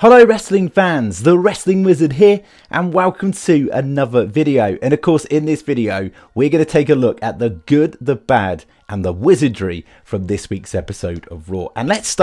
Hello wrestling fans, the Wrestling Wizard here and welcome to another video. And of course in this video we're going to take a look at the good, the bad and the wizardry from this week's episode of Raw. And let's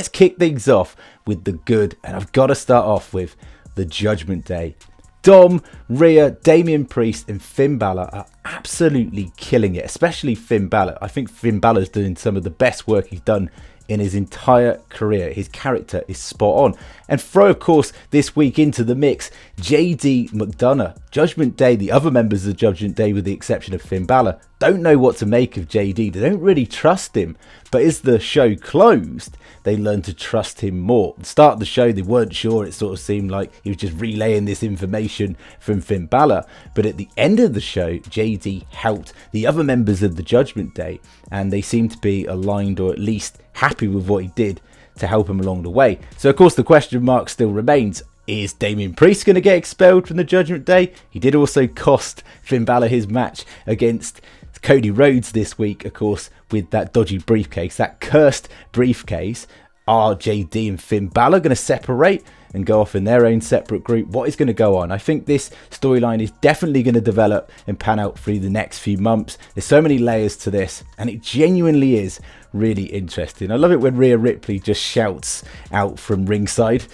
kick things off with the good, and I've got to start off with the Judgment Day. Dom, Rhea, Damian Priest and Finn Balor are absolutely killing it, especially Finn Balor. I think Finn Balor's doing some of the best work he's done in his entire career. His character is spot on. And throw, of course, this week into the mix, JD McDonagh. Judgment Day, the other members of Judgment Day with the exception of Finn Balor, don't know what to make of JD. They don't really trust him. But as the show closed, they learned to trust him more. At the start of the show, they weren't sure. It sort of seemed like he was just relaying this information from Finn Balor. But at the end of the show, JD helped the other members of the Judgment Day, and they seemed to be aligned, or at least happy with what he did to help him along the way. So of course the question mark still remains, is Damian Priest going to get expelled from the Judgment Day? He did also cost Finn Balor his match against Cody Rhodes this week, of course, with that dodgy briefcase, that cursed briefcase. Are JD and Finn Balor going to separate and go off in their own separate group? What is going to go on? I think this storyline is definitely going to develop and pan out through the next few months. There's so many layers to this, and it genuinely is really interesting. I love it when Rhea Ripley just shouts out from ringside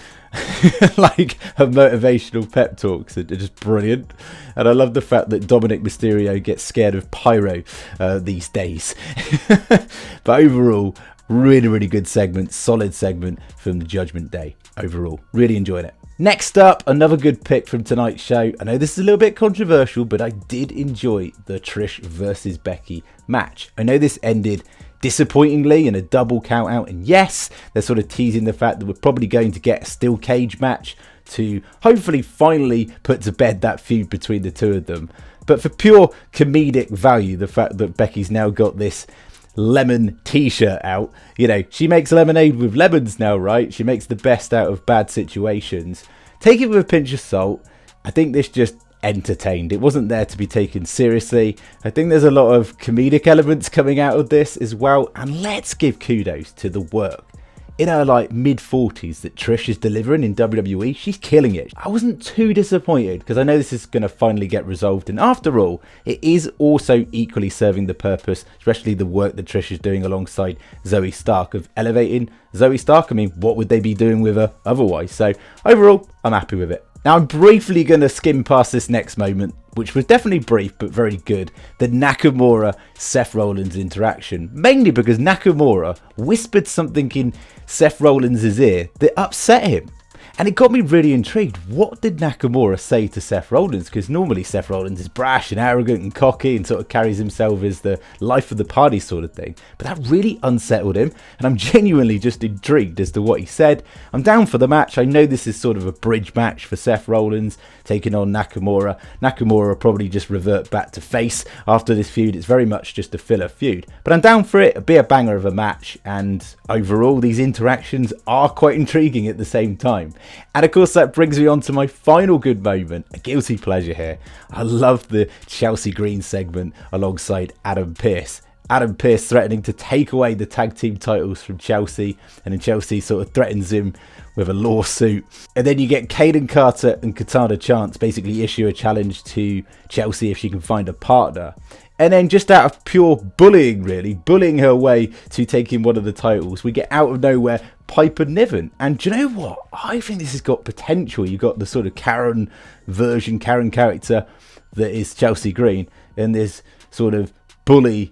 like her motivational pep talks are just brilliant. And I love the fact that Dominic Mysterio gets scared of pyro these days. But overall, really good segment, solid segment from the Judgment Day. Overall, really enjoying it. Next up, another good pick from tonight's show. I know this is a little bit controversial, but I did enjoy the Trish versus Becky match. I know this ended disappointingly in a double count out, and yes, they're sort of teasing the fact that we're probably going to get a steel cage match to hopefully finally put to bed that feud between the two of them. But for pure comedic value, the fact that Becky's now got this lemon t-shirt out, you know, she makes lemonade with lemons now, right? She makes the best out of bad situations. Take it with a pinch of salt. I think this just entertained. It wasn't there to be taken seriously. I think there's a lot of comedic elements coming out of this as well, and let's give kudos to the work in her like mid-40s that Trish is delivering in WWE. She's killing it. I wasn't too disappointed because I know this is going to finally get resolved, and after all, it is also equally serving the purpose, especially the work that Trish is doing alongside Zoe Stark, of elevating Zoe Stark. I mean, what would they be doing with her otherwise? So overall, I'm happy with it. Now I'm briefly going to skim past this next moment, which was definitely brief but very good, the Nakamura-Seth Rollins interaction. Mainly because Nakamura whispered something in Seth Rollins' ear that upset him. And it got me really intrigued. What did Nakamura say to Seth Rollins? Because normally Seth Rollins is brash and arrogant and cocky and sort of carries himself as the life of the party sort of thing. But that really unsettled him. And I'm genuinely just intrigued as to what he said. I'm down for the match. I know this is sort of a bridge match for Seth Rollins taking on Nakamura. Nakamura will probably just revert back to face after this feud. It's very much just a filler feud. But I'm down for it. It'll be a banger of a match. And overall, these interactions are quite intriguing at the same time. And of course that brings me on to my final good moment, a guilty pleasure here. I love the Chelsea Green segment alongside Adam Pearce. Adam Pearce threatening to take away the tag team titles from Chelsea, and then Chelsea sort of threatens him with a lawsuit. And then you get Kaden Carter and Katana Chance basically issue a challenge to Chelsea if she can find a partner. And then just out of pure bullying, really, bullying her way to taking one of the titles, we get out of nowhere Piper Niven. And do you know what? I think this has got potential. You've got the sort of Karen character that is Chelsea Green, and this sort of bully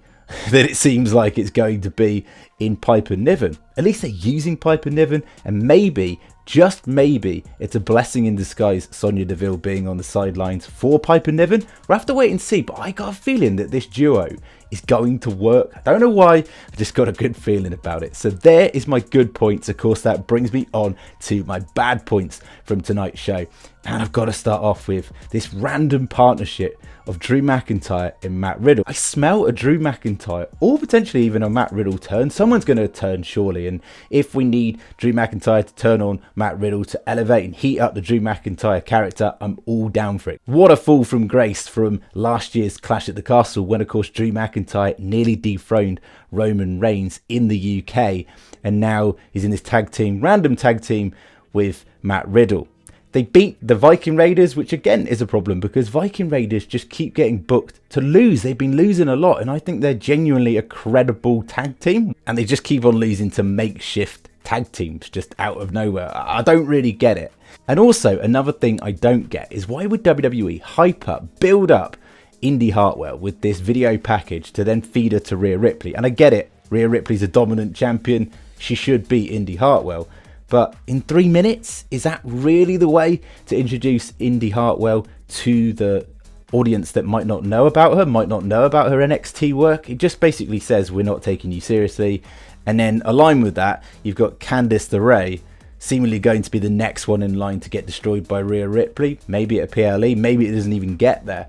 that it seems like it's going to be in Piper Niven. At least they're using Piper Niven, and maybe, just maybe, it's a blessing in disguise Sonya Deville being on the sidelines for Piper Niven. We'll have to wait and see, but I got a feeling that this duo is going to work. I don't know why, I just got a good feeling about it. So there is my good points. Of course, that brings me on to my bad points from tonight's show. And I've got to start off with this random partnership of Drew McIntyre and Matt Riddle. I smell a Drew McIntyre or potentially even a Matt Riddle turn. Someone's going to turn surely, and if we need Drew McIntyre to turn on Matt Riddle to elevate and heat up the Drew McIntyre character, I'm all down for it. What a fall from grace from last year's Clash at the Castle when of course Drew McIntyre nearly dethroned Roman Reigns in the UK, and now he's in this random tag team with Matt Riddle. They beat the Viking Raiders, which again is a problem because Viking Raiders just keep getting booked to lose. They've been losing a lot, and I think they're genuinely a credible tag team, and they just keep on losing to makeshift tag teams just out of nowhere. I don't really get it. And also, another thing I don't get is why would WWE hype up, build up Indy Hartwell with this video package to then feed her to Rhea Ripley? And I get it, Rhea Ripley's a dominant champion, she should beat Indy Hartwell. But in 3 minutes, is that really the way to introduce Indy Hartwell to the audience that might not know about her, might not know about her NXT work? It just basically says we're not taking you seriously. And then aligned with that, you've got Candice LeRae seemingly going to be the next one in line to get destroyed by Rhea Ripley. Maybe at a PLE, maybe it doesn't even get there.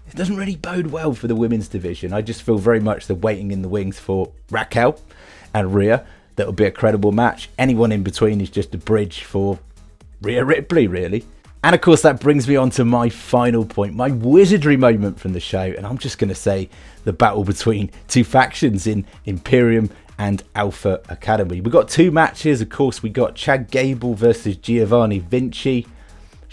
It doesn't really bode well for the women's division. I just feel very much they're waiting in the wings for Raquel and Rhea. That will be a credible match. Anyone in between is just a bridge for Rhea Ripley, really. And of course, that brings me on to my final point, my wizardry moment from the show. And I'm just going to say the battle between two factions in Imperium and Alpha Academy. We got two matches. Of course, we got Chad Gable versus Giovanni Vinci.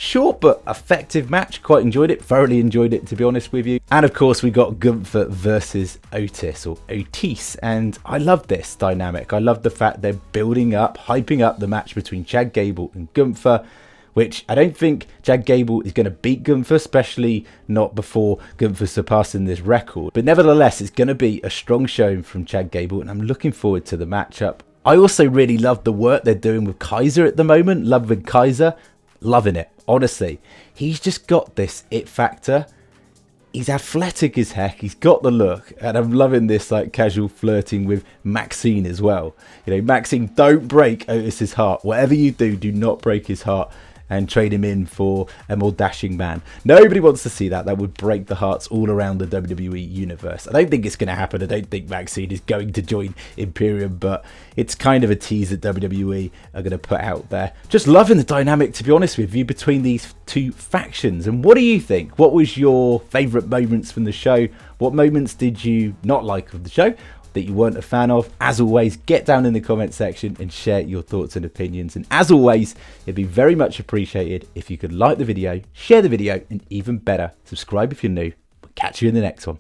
Short but effective match. Quite enjoyed it. Thoroughly enjoyed it, to be honest with you. And of course, we got Gunther versus Otis, or Otis. And I love this dynamic. I love the fact they're building up, hyping up the match between Chad Gable and Gunther, which I don't think Chad Gable is going to beat Gunther, especially not before Gunther surpassing this record. But nevertheless, it's going to be a strong showing from Chad Gable, and I'm looking forward to the matchup. I also really love the work they're doing with Kaiser at the moment. Ludwig Kaiser. Loving it. Honestly, he's just got this it factor. He's athletic as heck. He's got the look, and I'm loving this like casual flirting with Maxine as well. You know, Maxine, don't break Otis's heart. Whatever you do, do not break his heart and trade him in for a more dashing man. Nobody wants to see that. That would break the hearts all around the WWE universe. I don't think it's going to happen. I don't think Maxine is going to join Imperium, but it's kind of a tease that WWE are going to put out there. Just loving the dynamic, to be honest with you, between these two factions. And what do you think? What was your favourite moments from the show? What moments did you not like of the show that you weren't a fan of? As always, get down in the comment section and share your thoughts and opinions. And as always, it'd be very much appreciated if you could like the video, share the video, and even better, subscribe if you're new. We'll catch you in the next one.